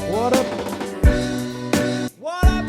What up? What up?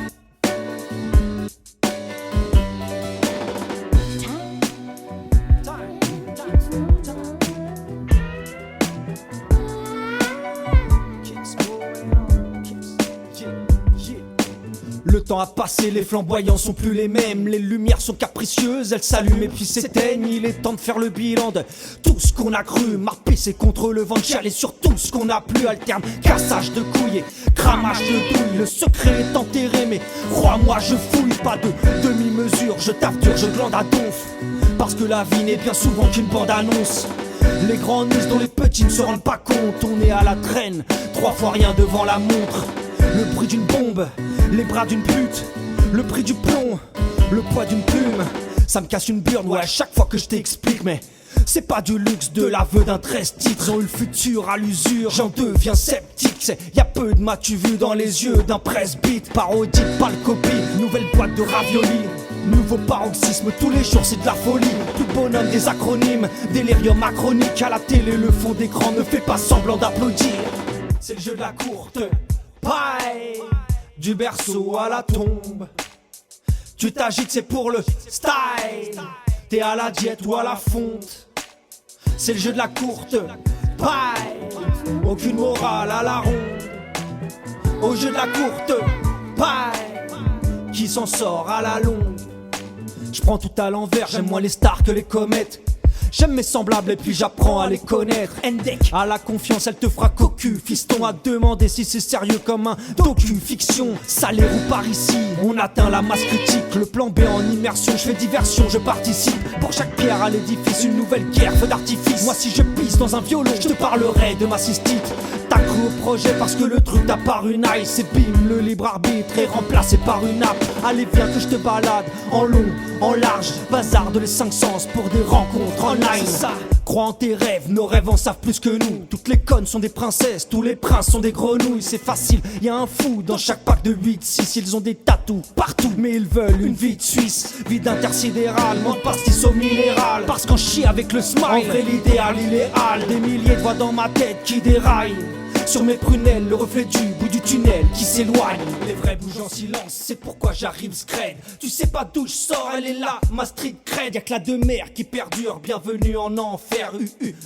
Le temps a passé, les flamboyants sont plus les mêmes. Les lumières sont capricieuses, elles s'allument et puis s'éteignent. Il est temps de faire le bilan de tout ce qu'on a cru. Marpé c'est contre le vent de chialer sur tout ce qu'on a plus. Alterne cassage de couilles et cramage de douilles. Le secret est enterré mais crois-moi je fouille. Pas de demi-mesure, je tape dur, je glande à donf. Parce que la vie n'est bien souvent qu'une bande-annonce. Les grands nisent dont les petits ne se rendent pas compte. On est à la traîne, 3 fois rien devant la montre. Le bruit d'une bombe, les bras d'une pute, le prix du plomb, le poids d'une plume. Ça me casse une burne, ouais, à chaque fois que je t'explique, mais c'est pas du luxe, de l'aveu d'un 13 titres. Ils ont eu le futur à l'usure, j'en deviens sceptique. Y'a peu de m'as-tu vu dans les yeux d'un presbyte. Parodique, pas le copie, nouvelle boîte de raviolis. Nouveau paroxysme, tous les jours c'est de la folie. Tout bonhomme des acronymes, délirium macronique. À la télé, le fond d'écran ne fait pas semblant d'applaudir. C'est le jeu de la courte paille, du berceau à la tombe. Tu t'agites, c'est pour le style. T'es à la diète ou à la fonte. C'est le jeu de la courte paille, aucune morale à la ronde. Au jeu de la courte paille, qui s'en sort à la longue. Je prends tout à l'envers, j'aime moins les stars que les comètes. J'aime mes semblables et puis j'apprends à les connaître. Endek, à la confiance, elle te fera cocu. Fiston, à demander si c'est sérieux comme un docu-fiction. Salaire ou par ici, on atteint la masse critique. Le plan B en immersion, je fais diversion, je participe. Pour chaque pierre à l'édifice, une nouvelle guerre, feu d'artifice. Moi si je pisse dans un violon, je te parlerai de ma cystite. T'as cru au projet parce que le truc t'a paru nice. Et bim, le libre arbitre est remplacé par une app. Allez viens que je te balade, en long, en large. Bazar de les 5 sens pour des rencontres en live. Ça. Crois en tes rêves, nos rêves en savent plus que nous. Toutes les connes sont des princesses, tous les princes sont des grenouilles. C'est facile, y'a un fou dans chaque pack de 8-6. Ils ont des tatous partout, mais ils veulent une vie de Suisse. Vie d'intersidéral, moins de pastis au minéral. Parce qu'en chie avec le smile, en vrai l'idéal il est hal. Des milliers de voix dans ma tête qui déraillent. Sur mes prunelles, le reflet du bout du tunnel qui s'éloigne. Les vrais bougent en silence, c'est pourquoi j'arrive scred. Tu sais pas d'où je sors, elle est là, ma street cred. Y'a que la demeure qui perdure, bienvenue en enfer.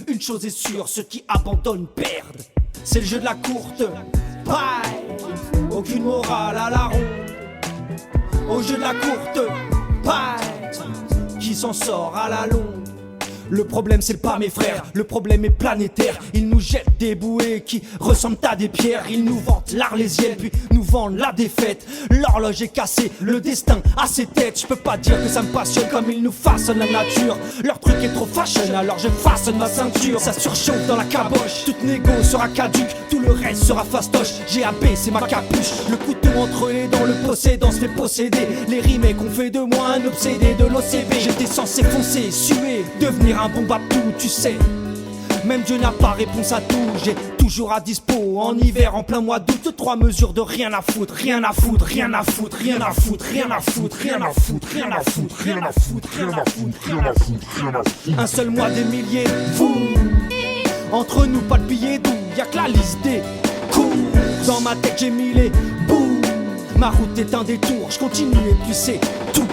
Une chose est sûre, ceux qui abandonnent perdent. C'est le jeu de la courte paille, aucune morale à la ronde. Au jeu de la courte paille, qui s'en sort à la longue. Le problème c'est pas mes frères, le problème est planétaire. Ils nous jettent des bouées qui ressemblent à des pierres. Ils nous vantent l'arlésienne puis nous vendent la défaite. L'horloge est cassée, le destin a ses têtes. Je peux pas dire que ça me passionne comme ils nous façonnent la nature. Leur truc est trop fashion alors je façonne ma ceinture. Ça surchauffe dans la caboche, toute négo sera caduque. Tout le reste sera fastoche, GAB c'est ma capuche. Le couteau entre les dents, le possédant se fait posséder. Les rimes qu'on fait de moi un obsédé de l'OCB. J'étais censé foncer, suer, devenir un bon babtou, tu sais. Même Dieu n'a pas réponse à tout. J'ai toujours à dispo, en hiver, en plein mois d'août. 3 mesures de rien à foutre, rien à foutre, rien à foutre, rien à foutre, rien à foutre, rien à foutre, rien à foutre, rien à foutre, rien à foutre, rien à foutre, rien à foutre. Un seul mois des milliers, vous. Entre nous, pas de billets doux, y'a que la liste des coups. Dans ma tête, j'ai mis les bouts. Ma route est un détour, je continue et puis c'est tout.